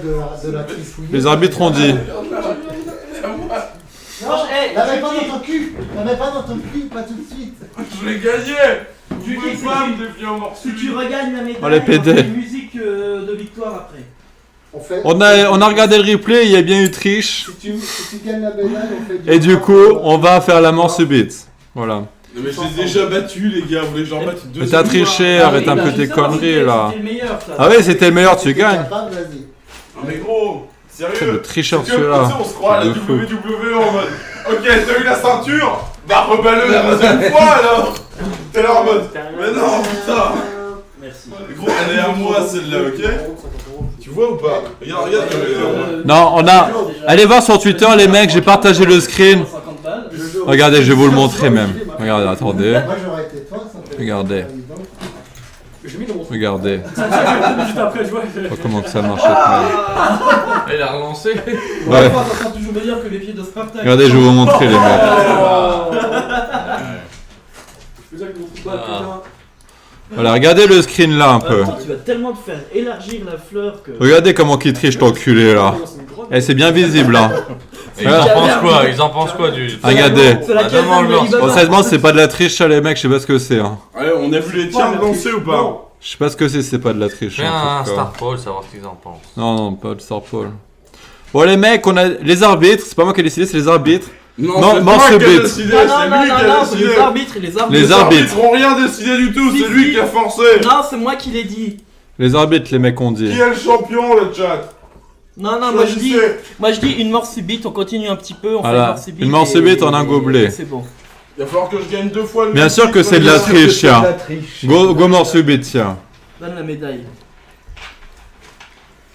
De la trifouille. Les arbitres ont dit. Non, la mets pas dans ton cul. La mets pas dans ton cul, pas tout de suite. Je l'ai gagné. Tu peux pas me défier en morceaux. Si tu regagnes la médaille, On les PD. on fait une musique de victoire après. On a regardé le replay, il y a bien eu triche. Si tu gagnes la médaille, on fait du... Et du coup, on va faire la mort subite. Voilà. Non mais je les ai déjà battus les gars, vous voulez que j'en batte une Mais deuxième t'as triché, Ah arrête oui, un bah, peu tes justement, conneries là. c'était le meilleur, ça. Ah ouais, c'était le meilleur, tu gagnes. Capable, vas-y. Non mais gros, C'est sérieux. le tricheur C'est que, celui-là. tu sais, on se croit à la De fou. WWE en mode ok, t'as eu la ceinture, bah reballe-le la deuxième fois alors. T'es là en mode mais non putain. Merci. Gros, elle est à moi celle-là, ok. Tu vois ou pas? Regarde, regarde. Non, on a. Allez voir sur Twitter les mecs, j'ai partagé le screen. 50 balles. Regardez, je vais vous le montrer même. Regardez, attendez. Moi j'aurais été toi, ça fait... Regardez. Regardez. Juste après, je vois. Oh, comment que ça marche cette merde. Elle a relancé. Ouais. Ça sera toujours meilleur que les pieds de Spartak. Regardez, je vais vous montrer les mecs. Voilà, regardez le screen là un peu. Tu vas tellement te faire élargir la fleur que. Regardez comment qu'il triche l'enculé là. Eh, c'est bien visible hein. Et ils en pensent quoi? Ils en pensent quoi du. Regardez. C'est la Ah, demande caserne leur- d'Alibaba. Honnêtement, c'est pas de la triche ça les mecs, je sais pas ce que c'est. Hein. Allez, on a vu les tiens danser ou pas? Je sais pas ce que c'est pas de la triche. Fais en un tout cas. Star Paul, savoir ce qu'ils en pensent. Non, non, pas de Star Paul. Bon les mecs, on a les arbitres, c'est pas moi qui ai décidé, c'est les arbitres. Non, c'est non, toi ce qui as bit. décidé, Non, c'est non, non, lui qui non, a non, c'est décidé. les arbitres et les arbitres. Les Les arbitres. arbitres ont rien décidé du tout, Si, c'est lui si. qui a forcé. Non, c'est moi qui l'ai dit. Les arbitres, les mecs ont dit. Qui est le champion, le chat? Non, non, moi je dis Choisissez. une mort subite, on continue un petit peu, on fait Voilà. une mort subite. Une mort et- subite en un gobelet. C'est bon. Il va falloir que je gagne 2 fois le Bien même sûr que titre, c'est de la bien sûr. triche, tiens. Go mort subite, tiens. Donne la médaille.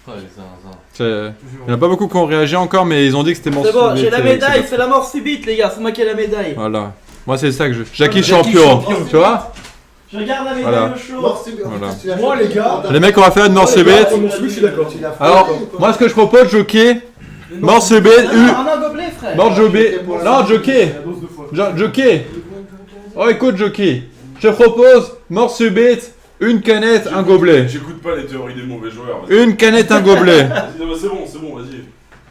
Ouais, les zinzins. Il y en a pas beaucoup qui ont réagi encore, mais ils ont dit que c'était mort C'est subite. bon, j'ai la et médaille, que c'est la mort subite, les gars, c'est moi qui ai la médaille. Voilà. Moi, c'est ça que je. Jackie champion. Tu vois? Je regarde la médaille Voilà. au chaud. Mort subite. Voilà. Tu l'as Moi, fait- les gars. Les mecs, on va faire une mort subite. Je suis d'accord. Tu l'as fait Alors, ou pas moi, ce que je propose, jockey. Mort subite. Un gobelet, frère. Mort jockey. Non, jockey. Jockey. Oh, écoute, jockey. Je propose mort subite, une canette, un gobelet. J'écoute pas les théories des mauvais joueurs. Vas-y. Une canette, un gobelet. Vas-y, non, mais c'est bon, vas-y.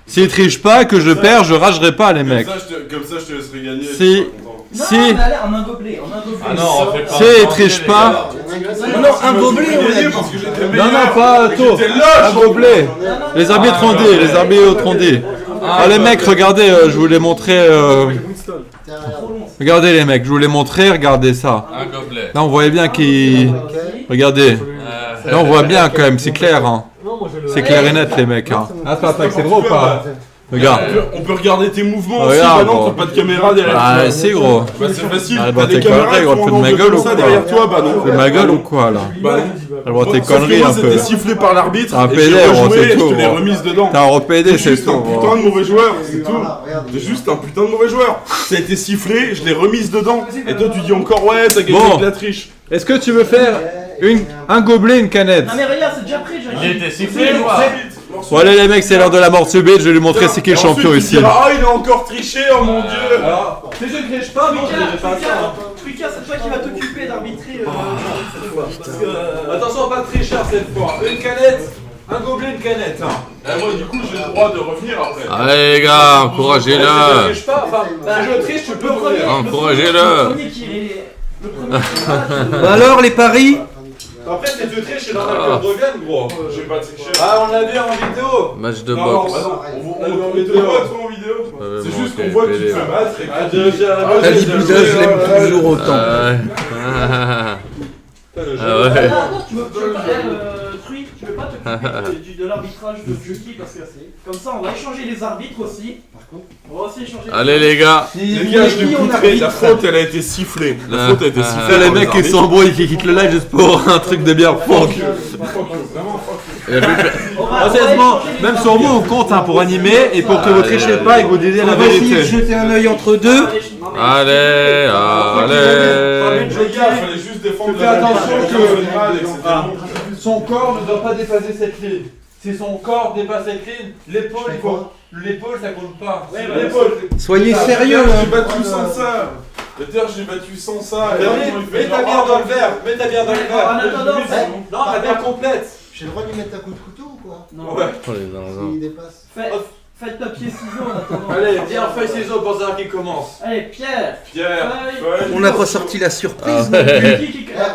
S'ils trichent pas, que je perds, je ragerai pas, les mecs. Comme ça, je te laisserai gagner. Si. je serai content. Non, Si. on a l'air en un gobelet, en un gobelet. Ah non, on fait pas. Si ils trichent pas. Non, non, un gobelet, on l'a dit. Parce que j'étais Non, meilleur. non, pas Mais tôt. j'étais là, Un gobelet. Les arbitres ont dit, les arbitres ont dit. Ah, les mecs, regardez, je vous l'ai montré. Tiens, regarde. Regardez, les mecs, je vous l'ai montré, regardez ça. Un gobelet. Là, on voyait bien qu'il. Regardez. Là, on voit bien quand même, c'est clair, hein. C'est clair et net, les mecs, hein. Ah, c'est gros ou pas? Regarde. On peut regarder tes mouvements aussi, Regarde, bah non, gros. t'as pas de caméra derrière Ah, toi. c'est gros. Bah c'est facile, Arrête t'as tes des caméras conneries, qui gros, font te fous de un ma angle gueule comme ou ça quoi? derrière toi, bah non. Fais ma gueule ou quoi, là? Bah non. Elle voit tes Sauf que conneries moi, un peu. c'était sifflé par l'arbitre, Un et PD, j'ai gros, rejoué, c'est et je tout, te l'ai gros. remise dedans. T'as un repédé, T'es c'est juste tout. un gros. putain de mauvais joueur, c'est tout. Voilà, regarde. T'es juste un putain de mauvais joueur. Ça a été sifflé, je l'ai remise dedans. Et toi tu dis encore ouais, t'as gagné Bon. avec la triche. Est-ce que tu veux faire un gobelet, une canette? Non, mais regarde, c'est déjà pris, j'ai Il était sifflé, moi. Bon, allez, les mecs, c'est l'heure de la mort subite, je vais lui montrer c'est qui le Et ensuite, champion tu ici. diras, ah il a encore triché, oh mon dieu. Alors, si je triche pas, non, je dirai pas ça. Frika, c'est toi qui vas t'occuper d'arbitrer cette fois. Parce que. Attention, pas de tricheur cette fois. Une canette, un gobelet, une canette. Et moi du coup j'ai le droit de revenir après. Allez, les gars, encouragez-le. Si je triche pas, enfin, si je triche, tu peux revenir. Encouragez-le. Le premier qui est. Le premier qui est. Bah alors, les paris? Après, si tu triches, c'est normal que je revienne, gros. J'ai pas triché. Ah, on l'a vu en vidéo. Match de Non, non, boxe. bah non, on en te vidéo. voit toi en vidéo. Ouais, C'est bon, juste ok, qu'on voit que tu te PD, fais battre et Ah, que déjà, Alibida, je l'aime toujours autant. Ouais. Ah ouais. Non, tu veux pas. Truy, tu veux pas t'occuper de l'arbitrage de Juki parce que c'est. Comme ça, on va échanger les arbitres aussi. On va aussi échanger. Allez, les gars. les gars, je l'écouterai, la faute elle a été sifflée. La faute a été sifflée. Fais les mecs qui s'embrouillent, qui quittent le live juste pour un truc de bière funk. Vraiment, fuck. Il y a plus pe- Honnêtement, même sur vous, on compte hein, pour animer et pour que vous trichez pas et que vous disiez la On va essayer de vérité. jeter un œil entre deux. Allez, allez. Les gars, il fallait juste défendre Fais attention que- mal, etc. Ah. Son corps ne doit pas dépasser cette ligne. Si son corps dépasse cette ligne, l'épaule, il faut. L'épaule, ça compte pas. Ouais, bah, L'épaule. Soyez sérieux, J'ai hein. battu sans ça. Peut-être j'ai battu sans ça. Et après, il fait Mets ta genre, bière ah, dans le verre. Mets ta bière dans le En verre. attendant, Non, la bière complète. J'ai le droit de lui mettre un coup de couteau ou quoi? Non. Ouais. Oh les zinzins. Il dépasse. Faites papier ciseaux en attendant. Allez, viens, feuille ciseaux pour savoir qui commence. Allez, Pierre. Pierre, feuille. On n'a pas sorti la surprise. Ah, ouais.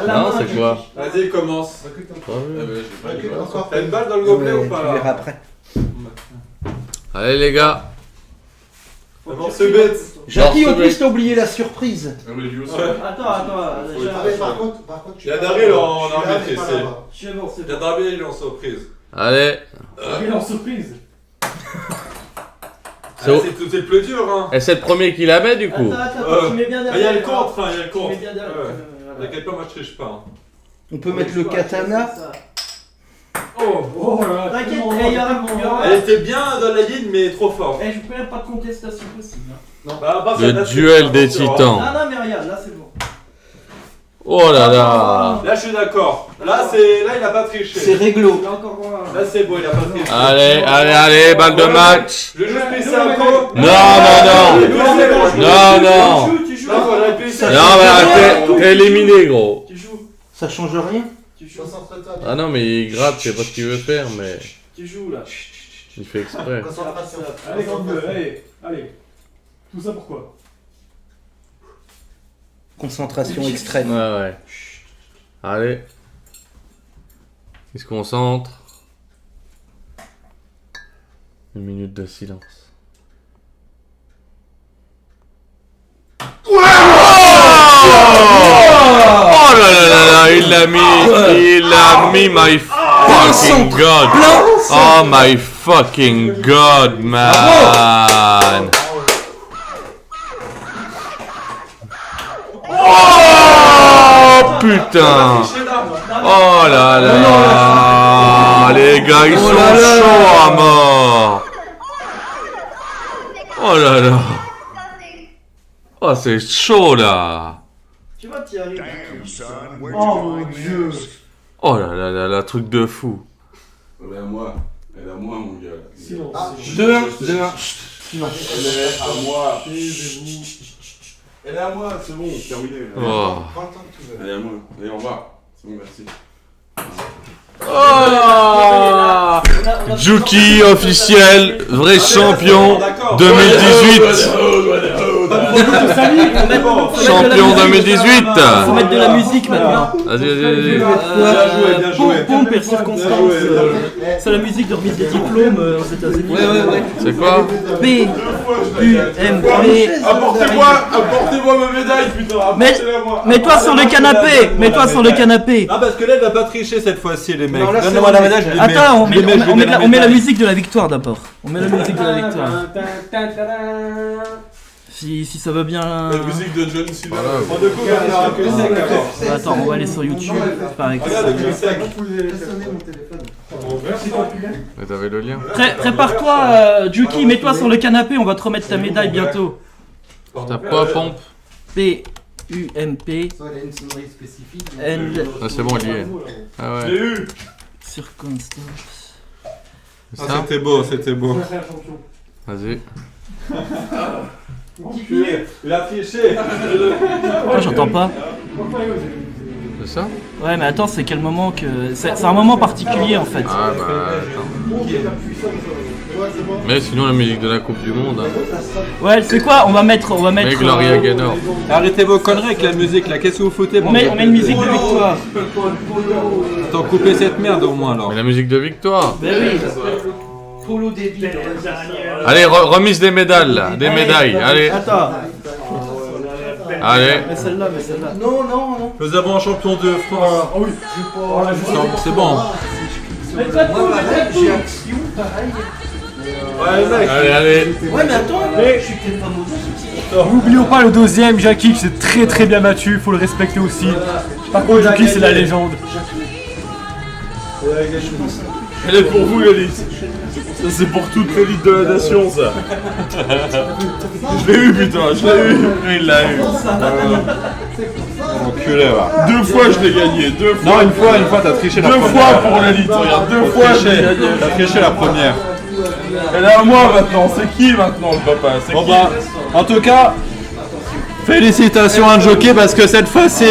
Non, c'est quoi? Vas-y, commence. Recule ton Ah, oui. Recule encore. T'as une balle dans le gobelet ou Tu pas verras après. Allez les gars. Non, c'est bête. Jackie, en c'est plus, t'as oublié la surprise. Attends. Ah, mais par contre, Il y a Daryl en je suis là, arbitre, mais pas c'est- là-bas. Je suis bon, c'est Il y a bon. Daryl, il est en surprise. Allez. Il est en surprise. C'est au- C'est le plus dur, hein. Et c'est le premier qui la met du coup. Attends, tu mets bien derrière. Il y a le contre, hein, il y a le Tu mets contre. bien derrière. Ouais. Voilà. T'inquiète pas, moi je triche pas. Hein. On peut mettre le katana. Oh là là. T'inquiète, il y aura. Elle était bien dans la ligne, mais trop fort. Eh, je vous préviens, pas de contestation possible. Hein. Bah, à part Le ça, là, duel c'est- des attention, hein. titans. Non, mais regarde, là c'est bon. Oh là là. Là, je suis d'accord. Là, il a pas triché. C'est réglo. Il est encore loin. Là, c'est bon, il a pas triché. Allez, balle de match. Le jeu spécial co. Non. Tu joues. Là, voilà, puis ça. Non, mais t'es éliminé gros. Tu joues. Ça change rien. Tu joues. Concentre-toi. Ah non, mais il gratte, je sais pas ce qu'il veut faire, mais Tu joues là. il fait exprès. Concentration. Allez, grande gueule, allez. Tout ça pourquoi? Concentration extrême. Ouais. Allez. Il se concentre. Une minute de silence. Oh là là, il l'a mis, my fucking god. Oh my fucking god, man. Oh putain. Oh là là. Les gars, ils sont chauds à mort. Oh là là. Oh, c'est chaud là. Tu vois, t'y arrives. Oh mon dieu. Oh là là, truc de fou. Elle est à moi, mon gars. Silence. 2-1. Elle est à moi. Elle est à moi, c'est bon, terminé. Oh. Prends le temps que tu veux. Elle est à moi. Allez, au revoir. C'est bon, merci. Oh Juki officiel, vrai champion 2018. Champion 2018. Faut mettre de la musique maintenant. Vas-y. Bien joué. Pompe et circonstance. C'est la musique de remise des diplômes aux États-Unis. Ouais. C'est quoi? P-U-M-P. Apportez-moi ma médaille, putain. Apportez-la moi. Mets-toi sur le canapé. Mets-toi sur le canapé. Ah, parce que là, il va pas tricher cette fois-ci, les mecs. Non, là, Donne-moi la médaille, je les mets. Attends, Je les mets, je les mets on met la médaille. musique de la victoire d'abord. On met la musique de la victoire. Si ça va bien. La musique de John Cena. Voilà. De quoi Attends, on va aller sur YouTube. Par exemple. Regarde, le sec. Fais sonner mon téléphone. Mais t'avais le lien. Prépare-toi, Juki, mets-toi sur le canapé, on va te remettre ta médaille bientôt. Tape quoi, pompe? P-U-M-P. Soit il a une sonnerie spécifique. And Ah, c'est bon, il y est. Ah Je ouais. l'ai eu. circonstance. C'est Ah, ça? c'était beau, c'était beau. Vas-y. Il a triché. Pourquoi j'entends pas? C'est ça? Ouais, mais attends, c'est quel moment que. C'est un moment particulier en fait. Ah bah attends. Mais sinon la musique de la Coupe du Monde. Hein. Ouais, c'est quoi? On va mettre. Mais Gloria Gaynor. Arrêtez vos conneries avec la musique là, qu'est-ce que vous foutez? On met une musique de victoire. Attends, coupez cette merde au moins alors. Mais la musique de victoire. Ben oui. Polo débit. Allez, remise des médailles là. Des médailles. Allez. Attends. Allez. Mais celle-là. Non. Nous avons un champion de France. Oh oui. Non, c'est bon. Mais toi, J'ai action, pareil. Ouais, mec. Allez. Ouais, mais attends, je suis peut-être pas mauvais. N'oublions pas le deuxième, Jackie, qui s'est très bien battu, faut le respecter aussi. Par contre, Jackie, c'est la légende. Elle est pour vous, l'élite. Ça, c'est pour toute l'élite de la nation, ça. Je l'ai eu, putain, je l'ai eu. Il l'a eu. Enculé, va. 2 fois, je l'ai gagné. 2 fois. Non, une fois, t'as triché la 2 première. fois pour l'élite, regarde. 2 fois, je l'ai Triché. gagné. T'as triché la première. Elle est à moi maintenant. C'est qui maintenant, le papa? C'est Bon qui? bah, en tout cas, félicitations à Jockey parce que cette fois-ci,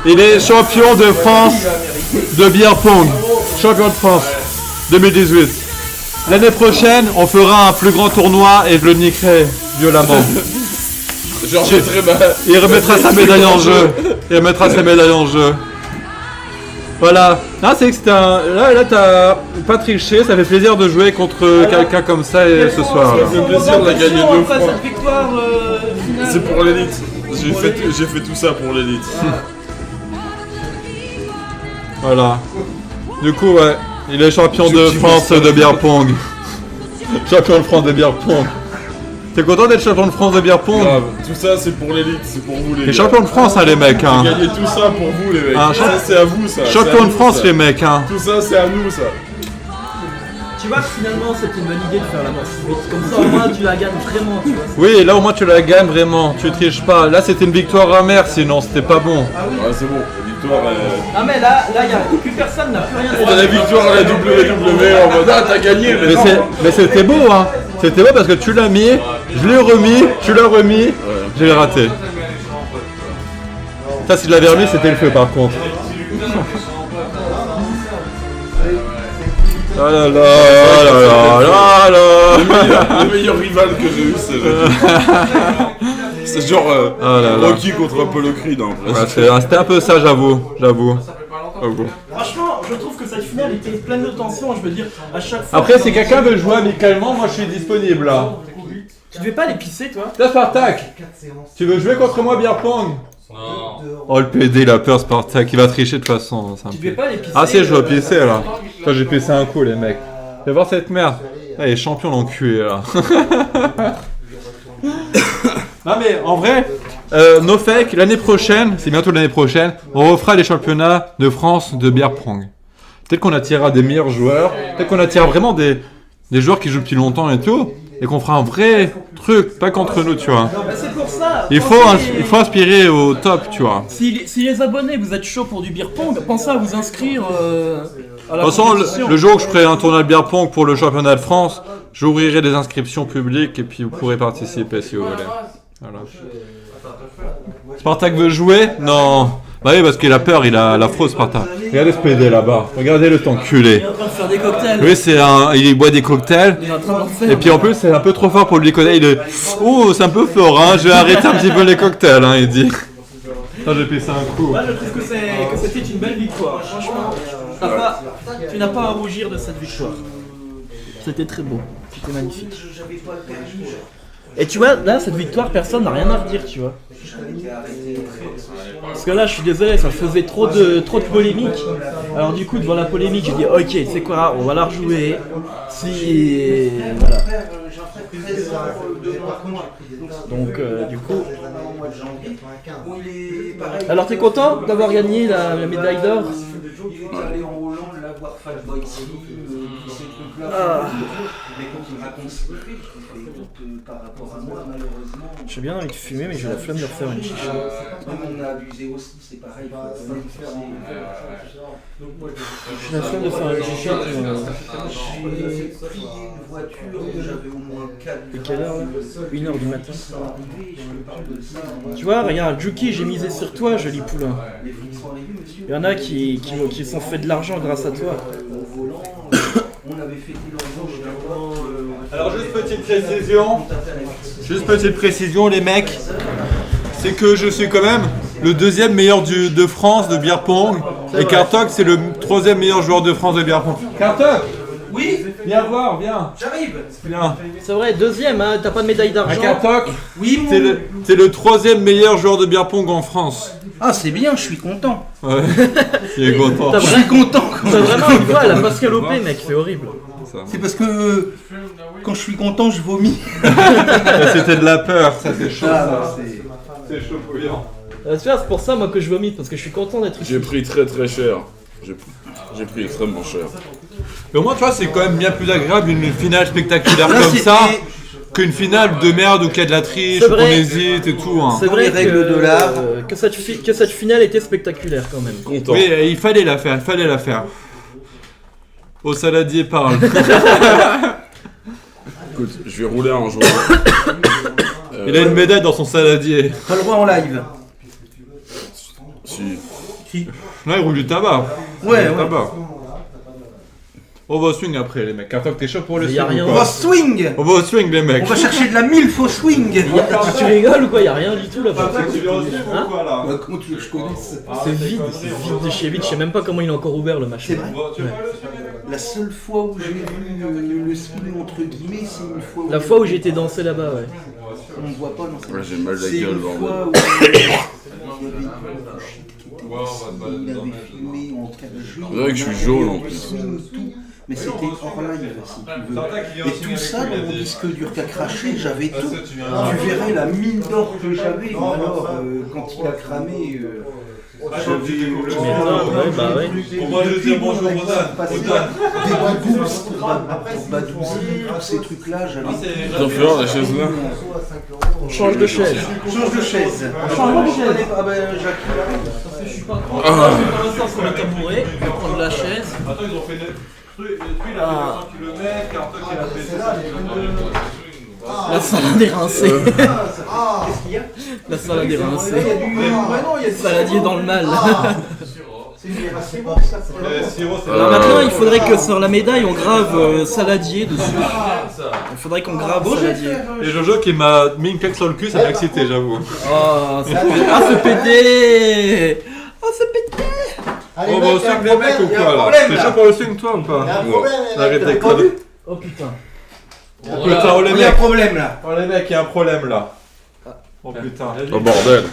il est champion de France de beer pong. Champion de France. 2018. L'année prochaine, on fera un plus grand tournoi et je le niquerai violemment. Genre, j'ai très mal. Il remettra sa médaille en jeu. Il remettra sa médaille en jeu. Voilà. Ah, c'est que c'était un... Là, t'as pas triché. Ça fait plaisir de jouer contre quelqu'un comme ça et ce soir. Ça fait plaisir de la gagner 2 fois. Cette victoire finale. C'est pour l'élite. J'ai fait tout ça pour l'élite. Voilà. Du coup, ouais. Il est champion de France de beer pong. Champion de France de beer pong. T'es content d'être champion de France de beer pong? Grave. Tout ça, c'est pour l'élite. C'est pour vous, les T'es gars. champion de France, hein, les mecs. Hein. J'ai gagné tout ça pour vous, les mecs. Ah, ça, c'est à vous, ça. Champion de France, les mecs. Hein. Tout ça, c'est à nous, ça. Tu vois que finalement c'était une bonne idée de faire la manche vite. Comme ça au moins tu la gagnes vraiment. Tu vois. Oui, là au moins tu la gagnes vraiment. Tu triches pas. Là, c'était une victoire amère, sinon c'était pas bon. Ouais, c'est bon. La victoire, Ah mais là y a plus personne n'a plus rien on a la victoire à la WWE en mode ah, t'as gagné, mais non. Mais c'était beau, hein. C'était beau parce que tu l'as mis, je l'ai remis, tu l'as remis, j'ai raté. Ça, si je l'avais remis, c'était le feu par contre. Ah là là, ah là là, là là. Le meilleur rival que j'ai eu, c'est genre Rocky contre Apollo Creed en vrai. Ouais, c'était un peu ça, j'avoue. Franchement, je trouve que cette finale était pleine de tension. Je veux dire, à chaque fois. Après, si quelqu'un veut jouer amicalement, moi je suis disponible là. Tu devais pas les pisser, toi? Là, Spartak, tu veux jouer contre moi beer pong? Non. Oh, le PD, il a peur, Spartak, il va tricher de toute façon. Tu devais pas les pisser. Ah, si, je vais pisser là. Toi, j'ai pissé un coup, les mecs. Fais voir cette merde. Là, il est champion l'enculé là. Non, mais en vrai, no fake, l'année prochaine, c'est bientôt l'année prochaine, on refera les championnats de France de beer pong. Peut-être qu'on attirera des meilleurs joueurs, peut-être qu'on attirera vraiment des joueurs qui jouent depuis longtemps et tout. Et qu'on fera un vrai truc, pas contre nous, tu vois. Bah, c'est pour ça. Il faut aspirer au top, tu vois. Si les abonnés, vous êtes chaud pour du beer pong, pensez à vous inscrire à la De toute façon, compétition. le jour où je ferai un tournoi de beer pong pour le championnat de France, j'ouvrirai des inscriptions publiques et puis vous pourrez participer si vous voulez. Voilà. Spartak veut jouer? Non. Bah oui, parce qu'il a peur, il a la fraude, Spartak. Regardez ce PD là-bas, regardez le enculé. Il est en train de faire des cocktails. Oui, il boit des cocktails. Il est en train d'en faire. Et puis en plus, c'est un peu trop fort pour lui connaître. Il est... Oh, c'est un peu fort, hein. Je vais arrêter un petit peu les cocktails, hein, il dit. Ça, j'ai pissé un coup. Moi, je trouve que c'était une belle victoire. Franchement, tu n'as pas à rougir de cette victoire. C'était très beau. C'était magnifique. Et tu vois, là, cette victoire, personne n'a rien à redire, tu vois. Parce que là, je suis désolé, ça faisait trop de polémique. Alors du coup, devant la polémique, j'ai dit ok, c'est quoi, on va la rejouer. Si voilà. Donc du coup. Alors t'es content d'avoir gagné la médaille d'or? J'ai bien envie de fumer, mais j'ai la flemme de refaire une chicha. J'ai la flemme de faire une chicha. Et quelle heure là? 1h du matin. Tu vois, regarde, Juki, j'ai misé sur toi, joli poulain. Il y en a qui sont fait de l'argent grâce à toi. Alors juste petite précision les mecs, c'est que je suis quand même le deuxième meilleur de France de beer pong et Kartok c'est le troisième meilleur joueur de France de beer pong. Kartok, Oui, viens voir, viens. j'arrive. Viens. C'est vrai, deuxième, hein, t'as pas de médaille d'argent. Kartok, Oui, c'est le troisième meilleur joueur de beer pong en France. Ah, c'est bien, je suis content. Ouais, il est content. Je suis content. T'as vraiment une voix, elle a pas scalopé, mec, c'est horrible. C'est parce que quand je suis content, je vomis. C'était de la peur, ça c'est chaud. Ah, Ça. C'est chaud bouillant. Tu vois, c'est pour ça, moi, que je vomite, parce que je suis content d'être ici. J'ai pris très très cher. J'ai pris extrêmement cher. Mais au moins, tu vois, c'est quand même bien plus agréable une finale spectaculaire Là, comme c'est- ça qu'une finale de merde où il y a de la triche, C'est qu'on vrai. hésite et tout. Hein. C'est vrai les règles de l'art. que cette finale était spectaculaire, quand même. Content. Oui, il fallait la faire, Au saladier parle. Écoute, je vais rouler un jour. Il a une médaille dans son saladier. Pas le droit en live. Si. Si. Non, il roule du tabac. Ouais, Du ouais. tabac. On va au swing après, les mecs. Carton, t'es chaud pour le Mais y swing a rien. ou On pas va swing. On va au swing, les mecs. On va chercher de la milf au swing. Tu rigoles ou quoi? Y'a rien du tout là-bas. Hein? Bah, comment tu veux que je connaisse? C'est vide de chez vide. Je sais même pas comment il est encore ouvert le machin. C'est vrai. La seule fois où j'ai vu le swing entre guillemets, c'est une fois où La fois où j'ai été danser là-bas, ouais. on ne voit pas dans cette Ouais, j'ai mal la c'est gueule, une bordel. fois où il y avait il avait fumé en 4 jours. C'est vrai que je suis jaune, en Le plus. swing, tout. Mais c'était hors live si tu veux. Et tout ça dans mon disque dur qu'a craché, j'avais tout. Tu verrais la mine d'or que j'avais. Mais alors, quand il a cramé. Tu m'étonnes, ouais, bah ouais. Pour moi, je dis bonjour Des Badouzi, tous ces trucs-là, j'avais. T'en fais un, la chaise là. Change de chaise. Change de chaise. Change de chaise. Ah ben, Jacques. Je suis pas pour l'instant sur le tabouret, je vais prendre la chaise. Attends, ils ont fait des trucs. Lui, il a Ah. fait 100 km, Carton, il a fait La salade est rincée. Qu'est-ce qu'il y a? La salade est rincée. Il y a Saladier dans le mal. C'est une sirop, ça. Alors maintenant, il faudrait que sur la médaille, on grave saladier dessus. Il faudrait qu'on grave saladier. Et Jojo qui m'a mis une claque sur le cul, ça m'a excité, j'avoue. Oh, ce pédé. Oh, ce pédé. Allez, On va au mec, y a un swing, les mecs, ou problème, quoi là? problème, T'es là. chaud pour le swing, toi ou y a pas? un problème, les Arrête mecs. d'être Oh putain. Oh putain, oh les Il y a un mecs. problème là. Oh les mecs, il y a un problème là. Oh putain. Oh bordel.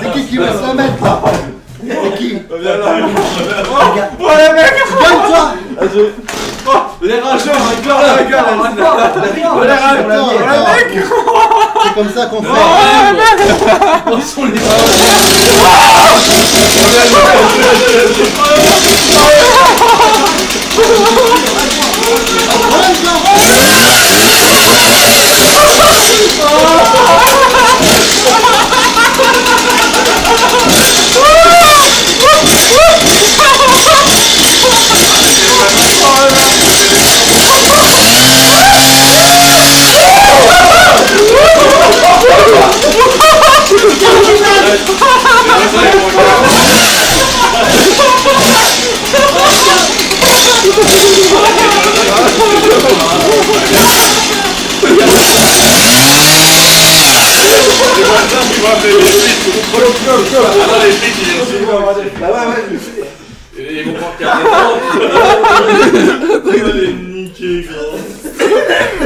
C'est qui va se la mettre là? C'est qui? Viens là. Oh les mecs! Gagne-toi! Les rageurs, regarde la gueule. C'est comme ça qu'on fait.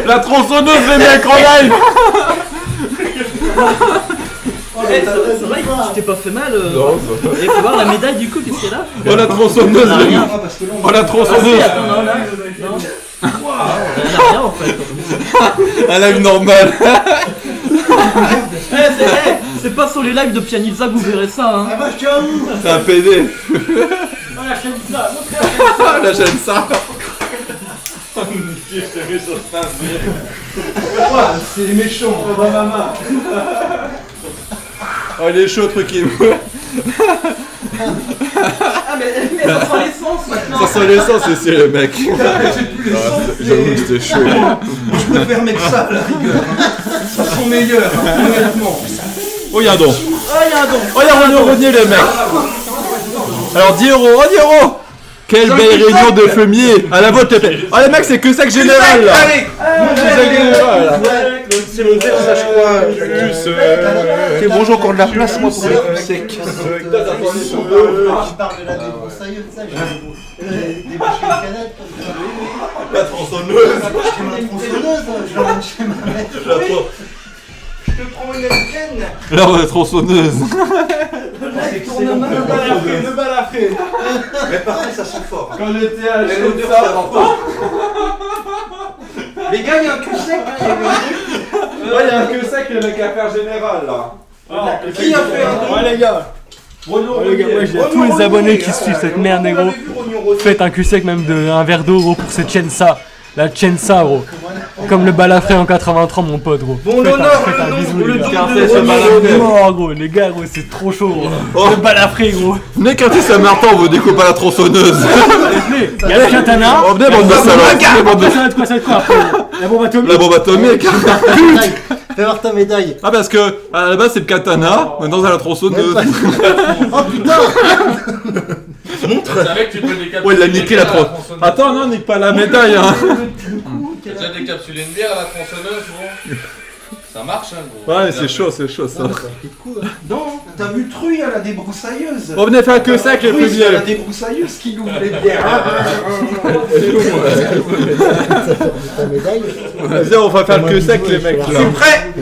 La tronçonneuse, les mecs, en live. C'est vrai que tu t'es pas fait mal. Et faut voir la médaille du coup, qu'est-ce qu'elle a? Oh la tronçonneuse, les mecs. Oh la tronçonneuse. Attends, non, non. Elle a rien en fait. Un live normal. C'est pas sur les lives de Pianizza que vous verrez ça. Hein. Ah, moi je tiens où? C'est un PD. La chaîne ça. C'est les méchants. Oh il est chaud, truc qui. Ah mais ça sent l'essence maintenant. Ça sent l'essence ici, les mecs. J'avoue que c'était chaud. Je préfère mettre ça à la rigueur. Ça sent meilleur, honnêtement. Oh y'a un don. Oh y'a un don. Oh y'a Renaud Renier, les mecs. Alors 10 euros, oh 10 euros. Quelle belle réunion de fumier. À la botte, oh les mecs, c'est que ça que général là. Allez, c'est mon verre, ça je crois. C'est bon, j'ai encore de la place moi pour les coups secs. Tu parles de la débroussailleuse, ça, j'ai débouché une canette comme ça. La tronçonneuse. Je fais ma tronçonneuse, je l'emmène chez ma mère. Je te prends une américaine. Alors la tronçonneuse. Le balafré. Mais par contre, ça sent fort. Quand j'étais à L'odeur, ça va pas. Les gars, il y a un cul sec. Ouais, y'a un que ça que les mecs à faire général là. Qui a fait un don? les gars. Les gars, moi j'ai tous les abonnés qui suivent cette merde, les gros. Faites un cul sec, même un verre d'eau, gros, pour cette Chensa. La Chensa, gros. Comme le balafré en 83, mon pote, gros. Bon Faites honneur, faites un bisou, le les don gars. de Oh, gros, les gars, gros, c'est trop chaud, gros. Le balafré, gros. Venez quartier Saint-Martin, on vous découpe à la tronçonneuse. Il y a le katana. Oh, venez, bande de salauds. Venez, bande de- Ça va être quoi après? La bombe atomique. La bombe atomique. Fais voir ta médaille. Ah, parce que à la base c'est le katana, maintenant c'est la tronçonneuse. Oh putain. Tu savais que tu peux décapsuler. Ouais, il a niqué la tronçonneuse. tronçonneuse. Attends, non, nique pas la médaille, hein. T'as déjà décapsulé une bière à la tronçonneuse, gros? Ça marche, hein, gros. Ouais, c'est chaud ça. Non, t'as vu Truy à la débroussailleuse. On venait faire que ça avec les Oui, c'est à la fumiers. débroussailleuse qui ouvre les bières. Ta médaille. Vas-y, on va faire le que sec les mecs là. Prêt.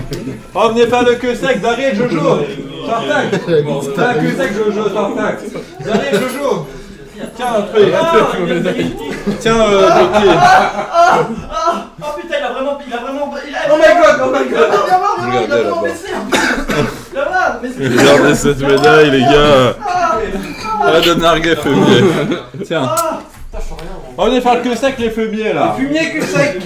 On venez faire le que sec, Dariel, Jojo. Tartac. Fais un que sec, Jojo, Tartac. Dariel, Jojo. Tiens, un truc. Tiens, Jockey. Oh putain, il a vraiment. Oh my god, oh my god. Regardez là-bas. Là-bas, mais c'est. Regardez cette médaille, les gars. Ah, de narguet fumier. Tiens. On venait faire le que sec les fumiers là. Fumier que sec.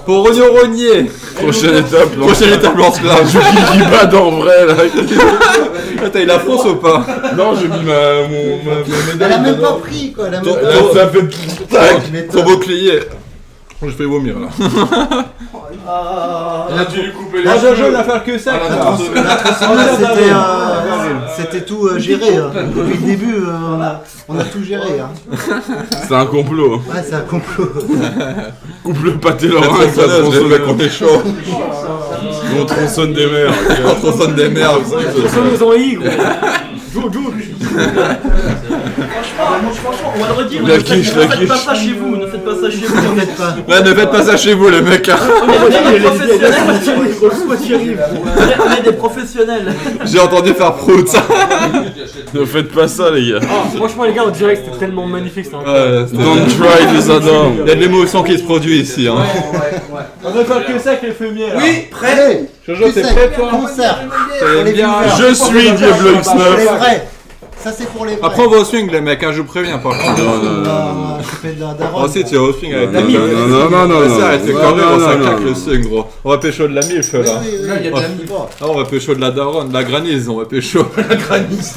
Pour Rogno Rognier. Prochaine étape, là. Prochaine étape lance-flamme. Qui bat en vrai, là. T'as eu la France ou pas? Non, j'ai mis ma Elle a médaille. même pas pris quoi. Elle a même pas Là, ça fait tac. Ton bouclier. Je vais vomir là. Là, tu lui coupes les Ah, Jojo, il cheveux. va faire que ça. Ah, la là. Tronçonneuse, c'était tout géré. Hein. Depuis le début, on a tout géré. Hein. C'est un complot. Ouais, c'est un complot. Coupe le pâté La Laurent avec la tronçonneuse, le mec, on tronçonneuse. est chaud. On tronçonne des mers. On tronçonne des merdes. Tronçonneuse en I, gros. Franchement, on va le redire. La Ne faites quiche, la pas quiche. ça chez vous. Ne faites pas ça chez vous. T'en faites pas. Ouais, ne faites pas ça chez vous les mecs. Hein. On est des professionnels. J'ai entendu faire prout. Ne faites pas ça, les gars. Ah, franchement, les gars, on dirait que c'était tellement magnifique. C'était Ouais, Don't try this at home. il y a de l'émotion qui se produit ici. Hein. On va faire que ça avec les fumiers là. Oui, prêt. Allez, Jojo, t'es sec, prêt toi? concert. T'es les bien. viewers. Je suis Diablo Pour les X9. vrais. Ça c'est pour les vrais. Après on va au swing les mecs, hein, je vous préviens par contre. Je fais de la daronne. Ensuite tu vas au swing avec ta Non, meuf. non, non, non, Ouais, non. ça arrête, c'est Non, corné, non, ça non, claque non. le swing gros. On va pécho de la milf là. il y a de la mie. Ah, on va pécho de la daronne, de la granise, on va pécho. La granise.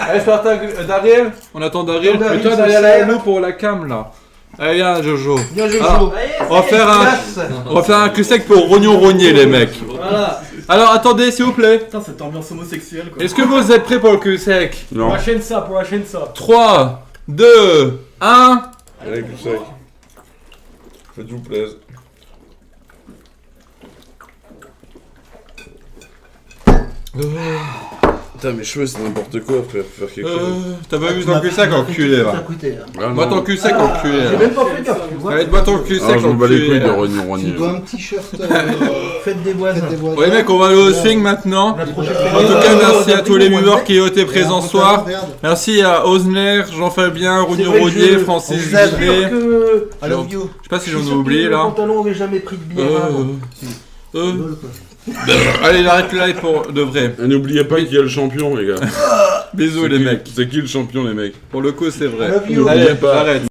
Allez, Spartak, Dariel, on attend Dariel. Et toi, Dariel, avec nous pour la cam là. Allez, viens, Jojo. Viens Jojo. Alors, on va faire un cul sec pour Rognon Rognier, les mecs. Voilà. Alors, attendez, s'il vous plaît. Putain, cette ambiance homosexuelle quoi. Est-ce que vous êtes prêts pour le cul sec? Non. Pour la chaîne ça, pour la chaîne ça. 3, 2, 1. Allez, du sec. Faites-vous plaisir. Putain, mes cheveux, c'est n'importe quoi, frère. Faut faire quelque chose. T'as pas vu ton cul sec enculé Ça là? a coûté. Là. Ah, Moi non. ton cul sec enculé là. Même pas fait gaffe, tu vois. Allez, moi ton cul Ah, sec je m'en bats les enculé couilles de là. Rognon Tu Rognier. dois un t-shirt. Faites des voisins. Faites des voisins. Ouais, mec, on va aller au swing maintenant. En tout cas, merci à tous les viewers qui ont été présents ce soir. Merci à Osner, Jean-Fabien, Rognon Rognier, Francis on vous aime. Gilet. I love you. Je sais pas si j'en ai oublié Le là. pantalon aurait jamais pris de bière avant. Allez, arrête le live pour de vrai. Et n'oubliez pas qu'il y a le champion, les gars. Bisous les mecs. C'est qui le champion, les mecs? Pour le coup, c'est vrai. I love you. Allez, pas. arrête.